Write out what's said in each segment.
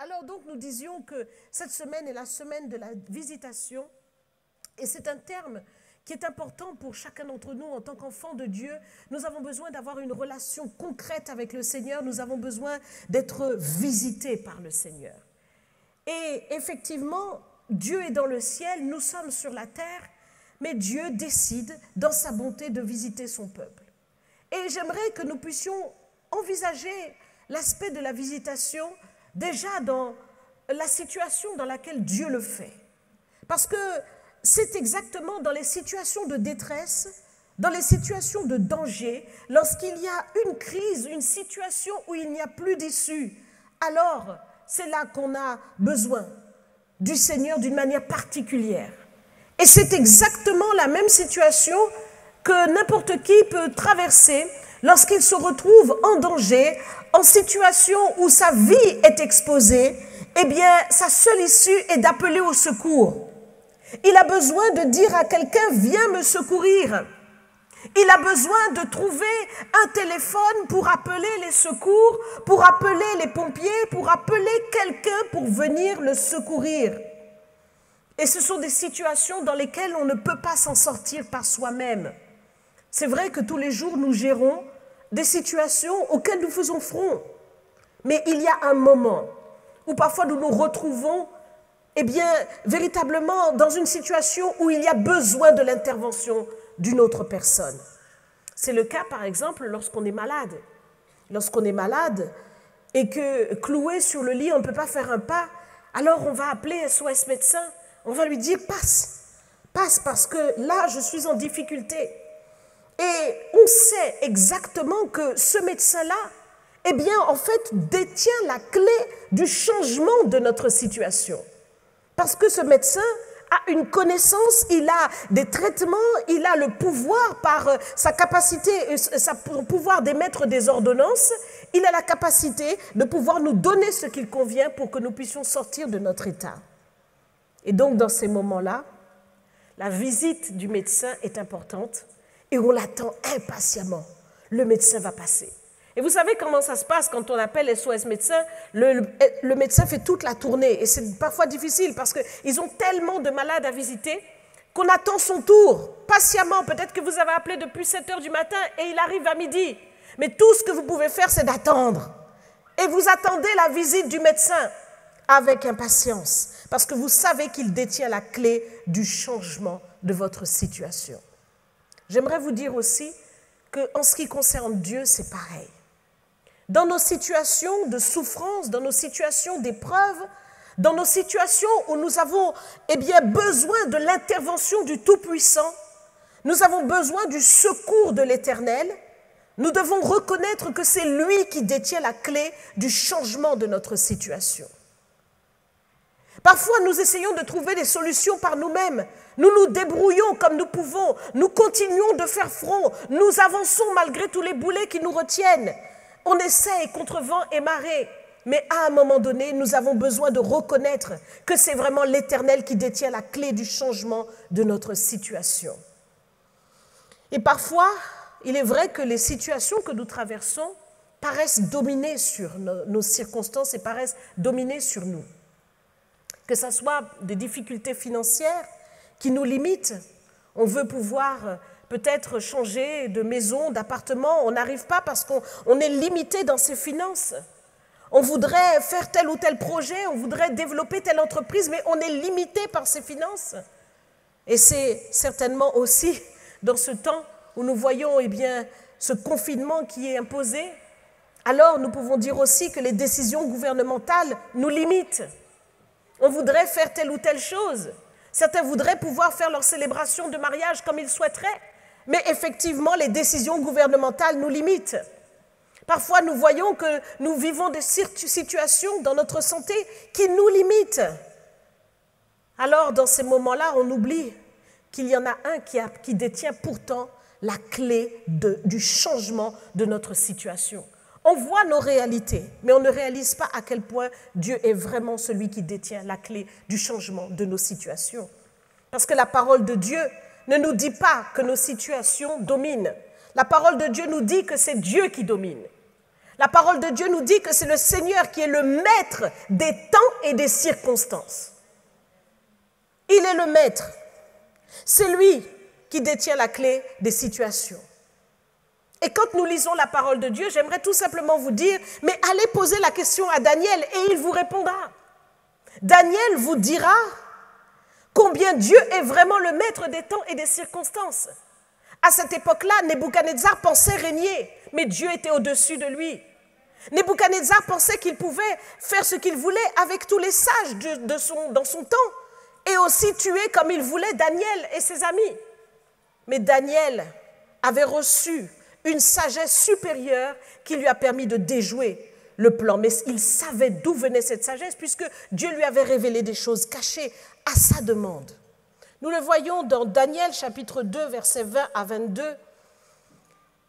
Alors donc nous disions que cette semaine est la semaine de la visitation et c'est un terme qui est important pour chacun d'entre nous en tant qu'enfants de Dieu. Nous avons besoin d'avoir une relation concrète avec le Seigneur, nous avons besoin d'être visités par le Seigneur. Et effectivement, Dieu est dans le ciel, nous sommes sur la terre, mais Dieu décide dans sa bonté de visiter son peuple. Et j'aimerais que nous puissions envisager l'aspect de la visitation déjà dans la situation dans laquelle Dieu le fait. Parce que c'est exactement dans les situations de détresse, dans les situations de danger, lorsqu'il y a une crise, une situation où il n'y a plus d'issue, alors c'est là qu'on a besoin du Seigneur d'une manière particulière. Et c'est exactement la même situation que n'importe qui peut traverser lorsqu'il se retrouve en danger, en situation où sa vie est exposée. Eh bien, sa seule issue est d'appeler au secours. Il a besoin de dire à quelqu'un, viens me secourir. Il a besoin de trouver un téléphone pour appeler les secours, pour appeler les pompiers, pour appeler quelqu'un pour venir le secourir. Et ce sont des situations dans lesquelles on ne peut pas s'en sortir par soi-même. C'est vrai que tous les jours nous gérons des situations auxquelles nous faisons front. Mais il y a un moment où parfois nous nous retrouvons véritablement dans une situation où il y a besoin de l'intervention d'une autre personne. C'est le cas, par exemple, lorsqu'on est malade. Lorsqu'on est malade et que cloué sur le lit, on ne peut pas faire un pas, alors on va appeler SOS médecin, on va lui dire passe parce que là, je suis en difficulté. Et on sait exactement que ce médecin-là, en fait, détient la clé du changement de notre situation. Parce que ce médecin a une connaissance, il a des traitements, il a le pouvoir par sa capacité, son pouvoir d'émettre des ordonnances, il a la capacité de pouvoir nous donner ce qu'il convient pour que nous puissions sortir de notre état. Et donc, dans ces moments-là, la visite du médecin est importante et on l'attend impatiemment. Le médecin va passer. Et vous savez comment ça se passe quand on appelle SOS médecin? Le médecin fait toute la tournée et c'est parfois difficile parce qu'ils ont tellement de malades à visiter qu'on attend son tour patiemment. Peut-être que vous avez appelé depuis 7 heures du matin et il arrive à midi. Mais tout ce que vous pouvez faire, c'est d'attendre. Et vous attendez la visite du médecin avec impatience parce que vous savez qu'il détient la clé du changement de votre situation. J'aimerais vous dire aussi qu'en ce qui concerne Dieu, c'est pareil. Dans nos situations de souffrance, dans nos situations d'épreuve, dans nos situations où nous avons besoin de l'intervention du Tout-Puissant, nous avons besoin du secours de l'Éternel, nous devons reconnaître que c'est lui qui détient la clé du changement de notre situation. Parfois, nous essayons de trouver des solutions par nous-mêmes. Nous nous débrouillons comme nous pouvons. Nous continuons de faire front. Nous avançons malgré tous les boulets qui nous retiennent. On essaie contre vent et marée. Mais à un moment donné, nous avons besoin de reconnaître que c'est vraiment l'Éternel qui détient la clé du changement de notre situation. Et parfois, il est vrai que les situations que nous traversons paraissent dominer sur nos circonstances et paraissent dominer sur nous. Que ce soit des difficultés financières qui nous limitent. On veut pouvoir peut-être changer de maison, d'appartement. On n'arrive pas parce qu'on est limité dans ses finances. On voudrait faire tel ou tel projet, on voudrait développer telle entreprise, mais on est limité par ses finances. Et c'est certainement aussi dans ce temps où nous voyons ce confinement qui est imposé. Alors nous pouvons dire aussi que les décisions gouvernementales nous limitent. On voudrait faire telle ou telle chose. Certains voudraient pouvoir faire leur célébration de mariage comme ils souhaiteraient. Mais effectivement, les décisions gouvernementales nous limitent. Parfois, nous voyons que nous vivons des situations dans notre santé qui nous limitent. Alors, dans ces moments-là, on oublie qu'il y en a un qui détient pourtant la clé du changement de notre situation. On voit nos réalités, mais on ne réalise pas à quel point Dieu est vraiment celui qui détient la clé du changement de nos situations. Parce que la parole de Dieu ne nous dit pas que nos situations dominent. La parole de Dieu nous dit que c'est Dieu qui domine. La parole de Dieu nous dit que c'est le Seigneur qui est le maître des temps et des circonstances. Il est le maître. C'est lui qui détient la clé des situations. Et quand nous lisons la parole de Dieu, j'aimerais tout simplement vous dire, mais allez poser la question à Daniel et il vous répondra. Daniel vous dira combien Dieu est vraiment le maître des temps et des circonstances. À cette époque-là, Nebuchadnezzar pensait régner, mais Dieu était au-dessus de lui. Nebuchadnezzar pensait qu'il pouvait faire ce qu'il voulait avec tous les sages dans son temps et aussi tuer comme il voulait Daniel et ses amis. Mais Daniel avait reçu une sagesse supérieure qui lui a permis de déjouer le plan. Mais il savait d'où venait cette sagesse puisque Dieu lui avait révélé des choses cachées à sa demande. Nous le voyons dans Daniel chapitre 2, versets 20 à 22.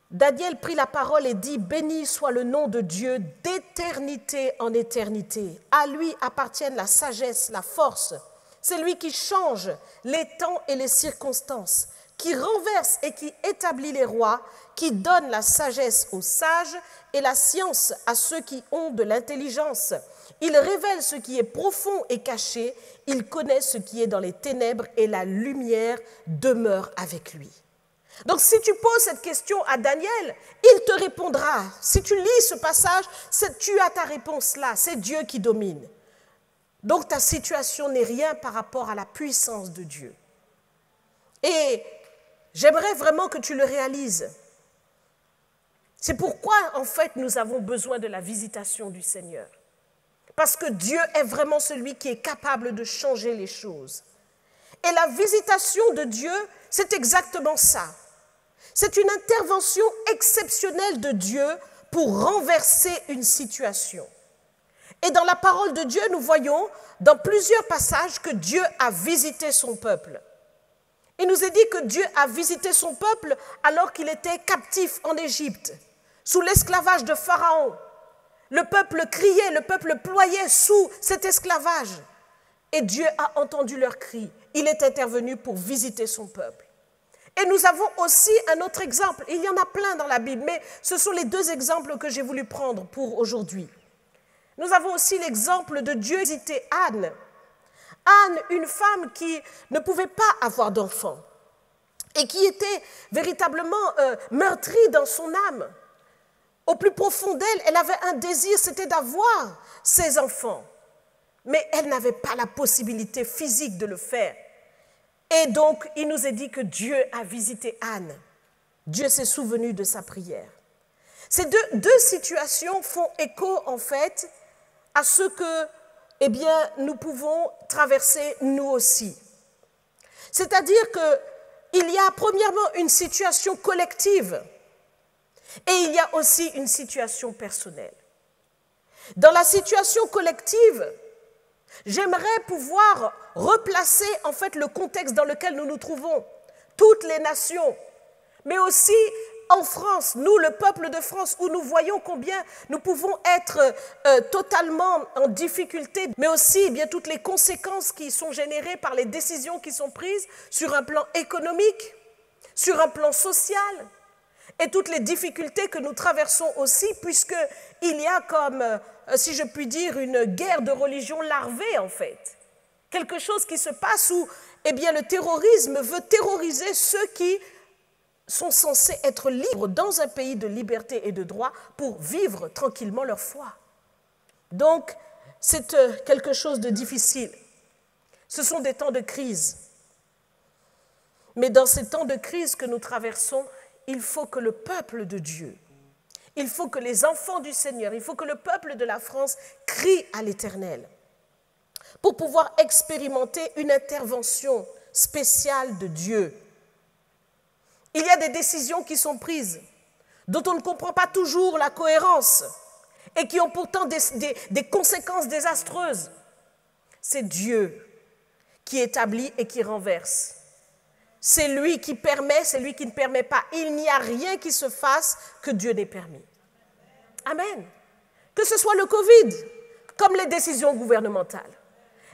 Daniel prit la parole et dit « Béni soit le nom de Dieu d'éternité en éternité. À lui appartiennent la sagesse, la force. C'est lui qui change les temps et les circonstances, qui renverse et qui établit les rois, qui donne la sagesse aux sages et la science à ceux qui ont de l'intelligence. Il révèle ce qui est profond et caché, il connaît ce qui est dans les ténèbres et la lumière demeure avec lui. » Donc si tu poses cette question à Daniel, il te répondra. Si tu lis ce passage, tu as ta réponse là, c'est Dieu qui domine. Donc ta situation n'est rien par rapport à la puissance de Dieu. Et j'aimerais vraiment que tu le réalises. C'est pourquoi, en fait, nous avons besoin de la visitation du Seigneur. Parce que Dieu est vraiment celui qui est capable de changer les choses. Et la visitation de Dieu, c'est exactement ça. C'est une intervention exceptionnelle de Dieu pour renverser une situation. Et dans la parole de Dieu, nous voyons dans plusieurs passages que Dieu a visité son peuple. Il nous est dit que Dieu a visité son peuple alors qu'il était captif en Égypte, sous l'esclavage de Pharaon. Le peuple criait, le peuple ployait sous cet esclavage. Et Dieu a entendu leurs cris. Il est intervenu pour visiter son peuple. Et nous avons aussi un autre exemple. Il y en a plein dans la Bible, mais ce sont les deux exemples que j'ai voulu prendre pour aujourd'hui. Nous avons aussi l'exemple de Dieu visiter Anne. Anne, une femme qui ne pouvait pas avoir d'enfant et qui était véritablement meurtrie dans son âme. Au plus profond d'elle, elle avait un désir, c'était d'avoir ses enfants. Mais elle n'avait pas la possibilité physique de le faire. Et donc, il nous est dit que Dieu a visité Anne. Dieu s'est souvenu de sa prière. Ces deux situations font écho, en fait, à ce que, nous pouvons traverser nous aussi. C'est-à-dire qu'il y a premièrement une situation collective et il y a aussi une situation personnelle. Dans la situation collective, j'aimerais pouvoir replacer en fait le contexte dans lequel nous nous trouvons, toutes les nations, mais aussi en France, nous, le peuple de France, où nous voyons combien nous pouvons être totalement en difficulté, mais aussi bien toutes les conséquences qui sont générées par les décisions qui sont prises sur un plan économique, sur un plan social, et toutes les difficultés que nous traversons aussi, puisqu'il y a comme, si je puis dire, une guerre de religion larvée en fait. Quelque chose qui se passe où le terrorisme veut terroriser ceux qui sont censés être libres dans un pays de liberté et de droit pour vivre tranquillement leur foi. Donc, c'est quelque chose de difficile. Ce sont des temps de crise. Mais dans ces temps de crise que nous traversons, il faut que le peuple de Dieu, il faut que les enfants du Seigneur, il faut que le peuple de la France crie à l'Éternel pour pouvoir expérimenter une intervention spéciale de Dieu. Il y a des décisions qui sont prises, dont on ne comprend pas toujours la cohérence et qui ont pourtant des conséquences désastreuses. C'est Dieu qui établit et qui renverse. C'est lui qui permet, c'est lui qui ne permet pas. Il n'y a rien qui se fasse que Dieu n'ait permis. Amen. Que ce soit le Covid, comme les décisions gouvernementales.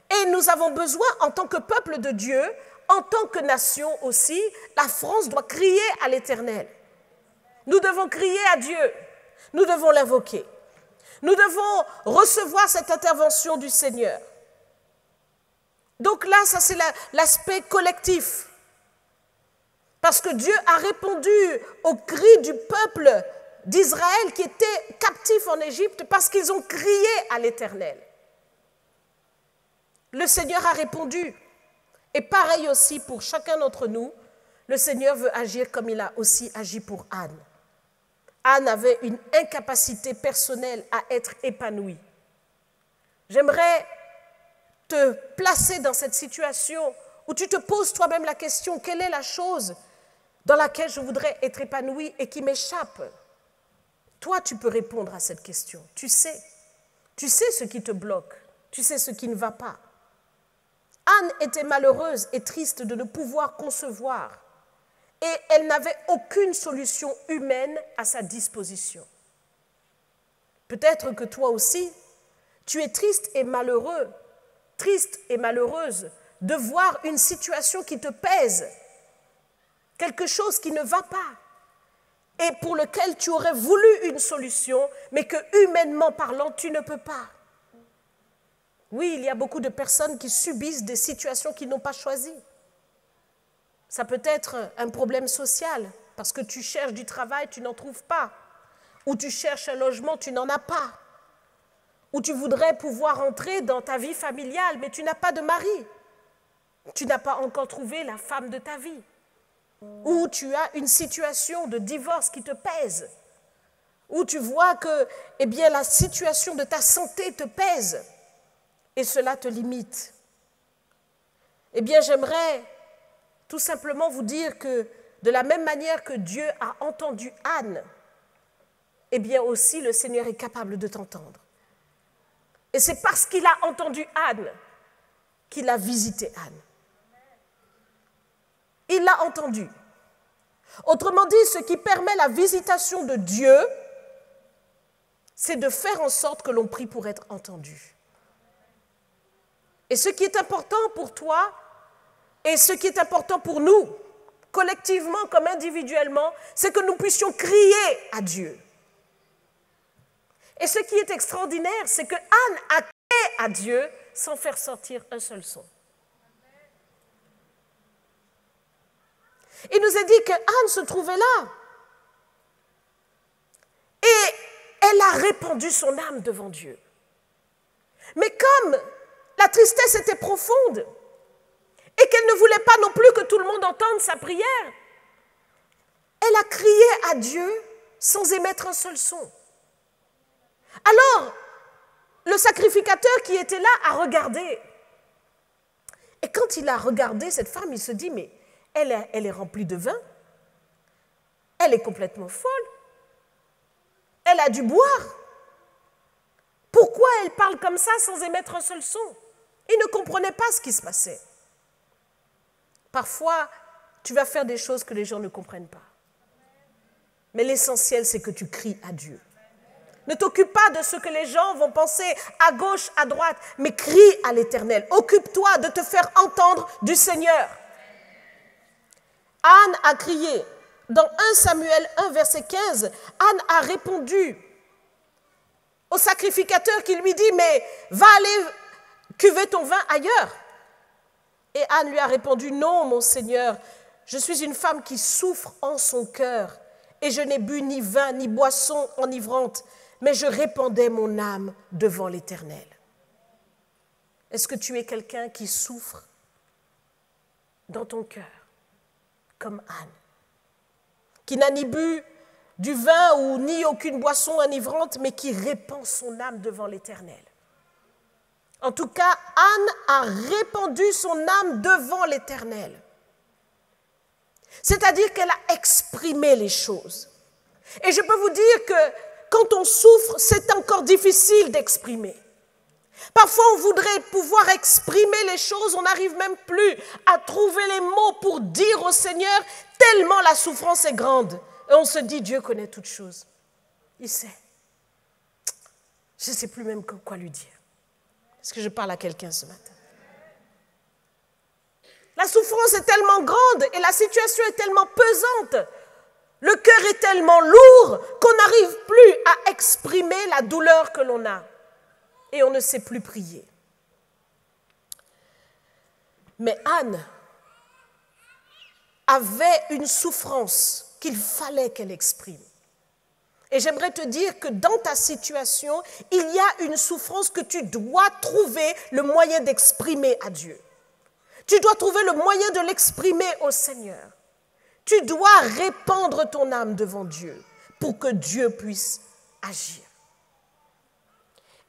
Et nous avons besoin, en tant que peuple de Dieu, en tant que nation aussi, la France doit crier à l'Éternel. Nous devons crier à Dieu. Nous devons l'invoquer. Nous devons recevoir cette intervention du Seigneur. Donc là, ça c'est l'aspect collectif. Parce que Dieu a répondu au cri du peuple d'Israël qui était captif en Égypte parce qu'ils ont crié à l'Éternel. Le Seigneur a répondu. Et pareil aussi pour chacun d'entre nous, le Seigneur veut agir comme il a aussi agi pour Anne. Anne avait une incapacité personnelle à être épanouie. J'aimerais te placer dans cette situation où tu te poses toi-même la question, quelle est la chose dans laquelle je voudrais être épanouie et qui m'échappe? Toi, tu peux répondre à cette question. Tu sais ce qui te bloque, tu sais ce qui ne va pas. Anne était malheureuse et triste de ne pouvoir concevoir et elle n'avait aucune solution humaine à sa disposition. Peut-être que toi aussi, tu es triste et malheureux, triste et malheureuse de voir une situation qui te pèse, quelque chose qui ne va pas et pour lequel tu aurais voulu une solution, mais que humainement parlant, tu ne peux pas. Oui, il y a beaucoup de personnes qui subissent des situations qu'ils n'ont pas choisies. Ça peut être un problème social, parce que tu cherches du travail, tu n'en trouves pas. Ou tu cherches un logement, tu n'en as pas. Ou tu voudrais pouvoir entrer dans ta vie familiale, mais tu n'as pas de mari. Tu n'as pas encore trouvé la femme de ta vie. Ou tu as une situation de divorce qui te pèse. Ou tu vois que la situation de ta santé te pèse. Et cela te limite. J'aimerais tout simplement vous dire que de la même manière que Dieu a entendu Anne, aussi le Seigneur est capable de t'entendre. Et c'est parce qu'il a entendu Anne qu'il a visité Anne. Il l'a entendu. Autrement dit, ce qui permet la visitation de Dieu, c'est de faire en sorte que l'on prie pour être entendu. Et ce qui est important pour toi, et ce qui est important pour nous, collectivement comme individuellement, c'est que nous puissions crier à Dieu. Et ce qui est extraordinaire, c'est que Anne a crié à Dieu sans faire sortir un seul son. Il nous est dit que Anne se trouvait là. Et elle a répandu son âme devant Dieu. Mais comme la tristesse était profonde, et qu'elle ne voulait pas non plus que tout le monde entende sa prière, elle a crié à Dieu sans émettre un seul son. Alors, le sacrificateur qui était là a regardé. Et quand il a regardé cette femme, il se dit, mais elle est remplie de vin, elle est complètement folle, elle a dû boire. Pourquoi elle parle comme ça sans émettre un seul son? Il ne comprenait pas ce qui se passait. Parfois, tu vas faire des choses que les gens ne comprennent pas. Mais l'essentiel, c'est que tu cries à Dieu. Ne t'occupe pas de ce que les gens vont penser à gauche, à droite, mais crie à l'Éternel. Occupe-toi de te faire entendre du Seigneur. Anne a crié. Dans 1 Samuel 1, verset 15, Anne a répondu au sacrificateur qui lui dit, mais va aller cuver ton vin ailleurs. Et Anne lui a répondu, non, mon Seigneur, je suis une femme qui souffre en son cœur, et je n'ai bu ni vin, ni boisson enivrante, mais je répandais mon âme devant l'Éternel. Est-ce que tu es quelqu'un qui souffre dans ton cœur, comme Anne, qui n'a ni bu du vin ou ni aucune boisson enivrante, mais qui répand son âme devant l'Éternel? En tout cas, Anne a répandu son âme devant l'Éternel. C'est-à-dire qu'elle a exprimé les choses. Et je peux vous dire que quand on souffre, c'est encore difficile d'exprimer. Parfois, on voudrait pouvoir exprimer les choses, on n'arrive même plus à trouver les mots pour dire au Seigneur, tellement la souffrance est grande. Et on se dit, Dieu connaît toutes choses. Il sait. Je ne sais plus même quoi lui dire. Est-ce que je parle à quelqu'un ce matin? La souffrance est tellement grande et la situation est tellement pesante. Le cœur est tellement lourd qu'on n'arrive plus à exprimer la douleur que l'on a. Et on ne sait plus prier. Mais Anne avait une souffrance qu'il fallait qu'elle exprime. Et j'aimerais te dire que dans ta situation, il y a une souffrance que tu dois trouver le moyen d'exprimer à Dieu. Tu dois trouver le moyen de l'exprimer au Seigneur. Tu dois répandre ton âme devant Dieu pour que Dieu puisse agir.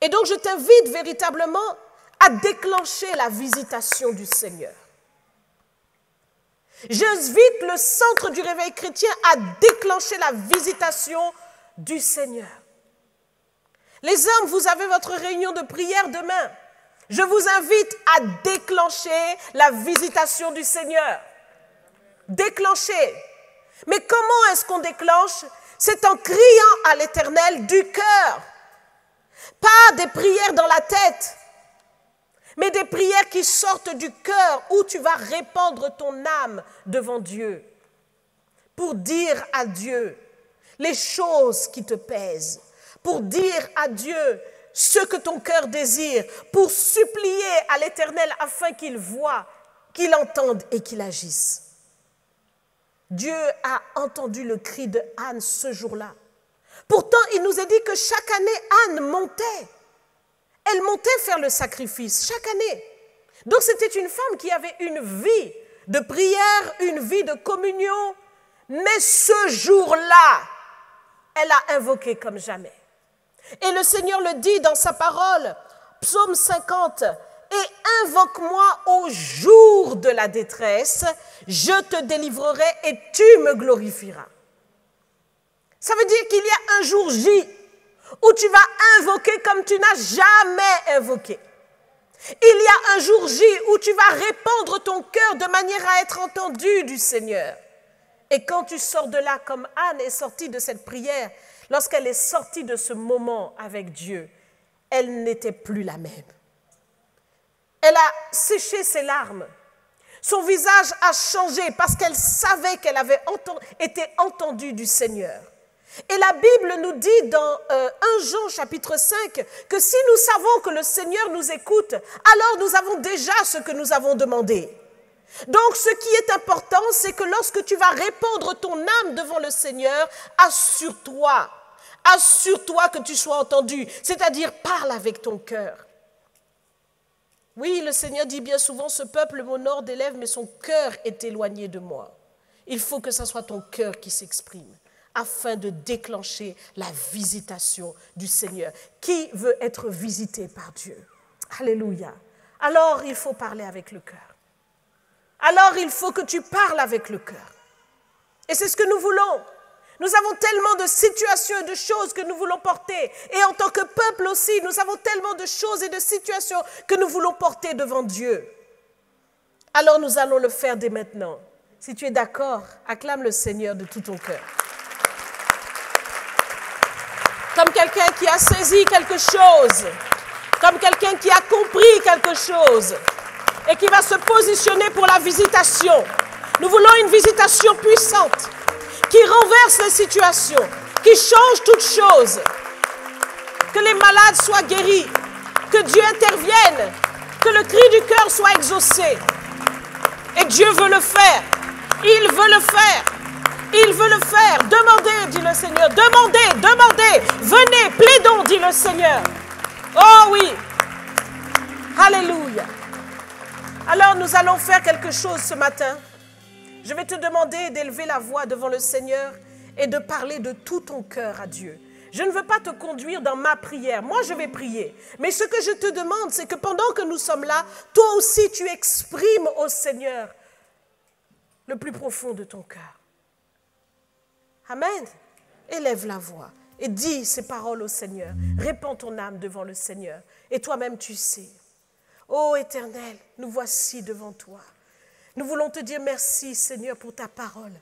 Et donc je t'invite véritablement à déclencher la visitation du Seigneur. J'invite le centre du réveil chrétien à déclencher la visitation du Seigneur. Les hommes, vous avez votre réunion de prière demain. Je vous invite à déclencher la visitation du Seigneur. Déclencher. Mais comment est-ce qu'on déclenche? C'est en criant à l'Éternel du cœur. Pas des prières dans la tête, mais des prières qui sortent du cœur où tu vas répandre ton âme devant Dieu pour dire à Dieu les choses qui te pèsent, pour dire à Dieu ce que ton cœur désire, pour supplier à l'Éternel afin qu'il voie, qu'il entende et qu'il agisse. Dieu a entendu le cri de Anne ce jour-là. Pourtant, il nous a dit que chaque année, Anne montait. Elle montait faire le sacrifice, chaque année. Donc, c'était une femme qui avait une vie de prière, une vie de communion. Mais ce jour-là, elle a invoqué comme jamais. Et le Seigneur le dit dans sa parole, Psaume 50, « Et invoque-moi au jour de la détresse, je te délivrerai et tu me glorifieras. » Ça veut dire qu'il y a un jour J où tu vas invoquer comme tu n'as jamais invoqué. Il y a un jour J où tu vas répandre ton cœur de manière à être entendu du Seigneur. Et quand tu sors de là, comme Anne est sortie de cette prière, lorsqu'elle est sortie de ce moment avec Dieu, elle n'était plus la même. Elle a séché ses larmes. Son visage a changé parce qu'elle savait qu'elle avait été entendue du Seigneur. Et la Bible nous dit dans 1 Jean chapitre 5 que si nous savons que le Seigneur nous écoute, alors nous avons déjà ce que nous avons demandé. Donc ce qui est important, c'est que lorsque tu vas répandre ton âme devant le Seigneur, assure-toi que tu sois entendu, c'est-à-dire parle avec ton cœur. Oui, le Seigneur dit bien souvent, ce peuple m'honore des lèvres, mais son cœur est éloigné de moi. Il faut que ce soit ton cœur qui s'exprime, afin de déclencher la visitation du Seigneur. Qui veut être visité par Dieu? Alléluia. Alors, il faut parler avec le cœur. Alors, il faut que tu parles avec le cœur. Et c'est ce que nous voulons. Nous avons tellement de situations et de choses que nous voulons porter. Et en tant que peuple aussi, nous avons tellement de choses et de situations que nous voulons porter devant Dieu. Alors, nous allons le faire dès maintenant. Si tu es d'accord, acclame le Seigneur de tout ton cœur. Comme quelqu'un qui a saisi quelque chose, comme quelqu'un qui a compris quelque chose et qui va se positionner pour la visitation. Nous voulons une visitation puissante qui renverse les situations, qui change toutes choses, que les malades soient guéris, que Dieu intervienne, que le cri du cœur soit exaucé. Et Dieu veut le faire, il veut le faire. Il veut le faire. Demandez, dit le Seigneur. Demandez, demandez. Venez, plaidons, dit le Seigneur. Oh oui. Alléluia. Alors nous allons faire quelque chose ce matin. Je vais te demander d'élever la voix devant le Seigneur et de parler de tout ton cœur à Dieu. Je ne veux pas te conduire dans ma prière. Moi, je vais prier. Mais ce que je te demande, c'est que pendant que nous sommes là, toi aussi, tu exprimes au Seigneur le plus profond de ton cœur. Amen. Élève la voix et dis ces paroles au Seigneur. Répands ton âme devant le Seigneur. Et toi-même, tu sais. Ô Éternel, nous voici devant toi. Nous voulons te dire merci, Seigneur, pour ta parole.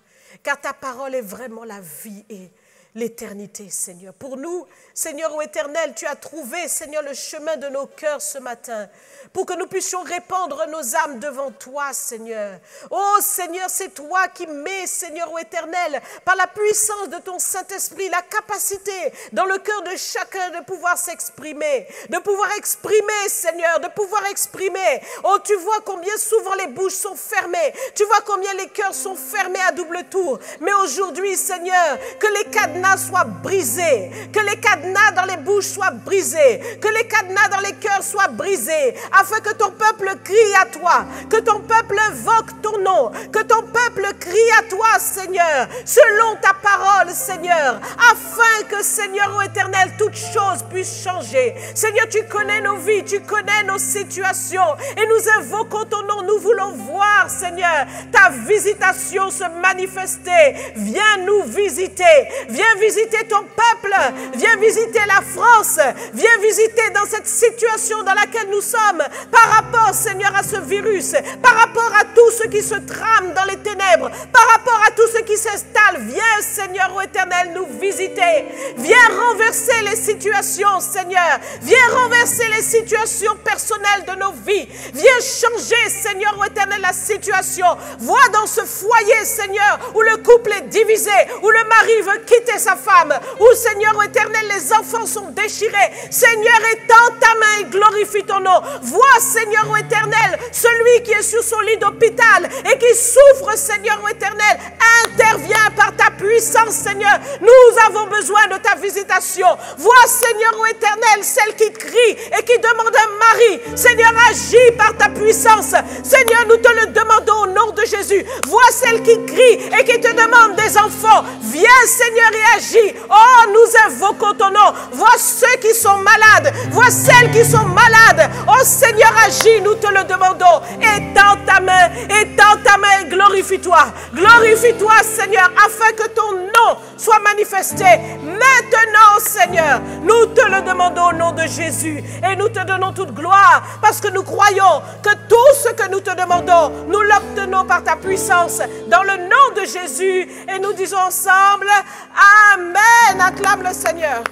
Car ta parole est vraiment la vie et l'éternité, Seigneur. Pour nous, Seigneur ô Éternel, tu as trouvé, Seigneur, le chemin de nos cœurs ce matin, pour que nous puissions répandre nos âmes devant toi, Seigneur. Oh Seigneur, c'est toi qui mets, Seigneur ô Éternel, par la puissance de ton Saint-Esprit, la capacité dans le cœur de chacun de pouvoir s'exprimer, de pouvoir exprimer, Seigneur, de pouvoir exprimer. Oh, tu vois combien souvent les bouches sont fermées, tu vois combien les cœurs sont fermés à double tour. Mais aujourd'hui, Seigneur, que les cadenas soient brisés, que les cadenas dans les bouches soient brisés, que les cadenas dans les cœurs soient brisés, afin que ton peuple crie à toi, que ton peuple invoque ton nom, que ton peuple crie à toi, Seigneur, selon ta parole, Seigneur, afin que, Seigneur ô Éternel, toutes choses puissent changer. Seigneur, tu connais nos vies, tu connais nos situations, et nous invoquons ton nom. Nous voulons voir, Seigneur, ta visitation se manifester. Viens nous visiter, viens visiter ton peuple, viens visiter la France, viens visiter dans cette situation dans laquelle nous sommes, par rapport, Seigneur, à ce virus, par rapport à tout ce qui se trame dans les ténèbres, par rapport à tout ce qui s'installe. Viens, Seigneur ô Éternel, nous visiter. Viens renverser les situations, Seigneur. Viens renverser les situations personnelles de nos vies. Viens changer, Seigneur ô Éternel, la situation. Vois dans ce foyer, Seigneur, où le couple est divisé, où le mari veut quitter sa femme, où, Seigneur ô Éternel, les enfants sont déchirés. Seigneur, étends ta main et glorifie ton nom. Vois, Seigneur ô Éternel, celui qui est sur son lit d'hôpital et qui souffre, Seigneur ô Éternel, interviens par ta puissance, Seigneur. Nous avons besoin de ta visitation. Vois, Seigneur ô Éternel, celle qui crie et qui demande un mari. Seigneur, agis par ta puissance. Seigneur, nous te le demandons au nom de Jésus. Vois celle qui crie et qui te demande des enfants. Viens, Seigneur, et agis. Oh, nous invoquons ton nom. Vois ceux qui sont malades. Vois celles qui sont malades. Oh, Seigneur, agis, nous te le demandons. Étends ta main et glorifie-toi. Glorifie-toi, Seigneur, afin que ton nom soit manifesté. Maintenant, Seigneur, nous te le demandons au nom de Jésus. Et nous te donnons toute gloire parce que nous croyons que tout ce que nous te demandons, nous l'obtenons par ta puissance. Dans le nom de Jésus. Et nous disons ensemble, Amen. Acclame le Seigneur.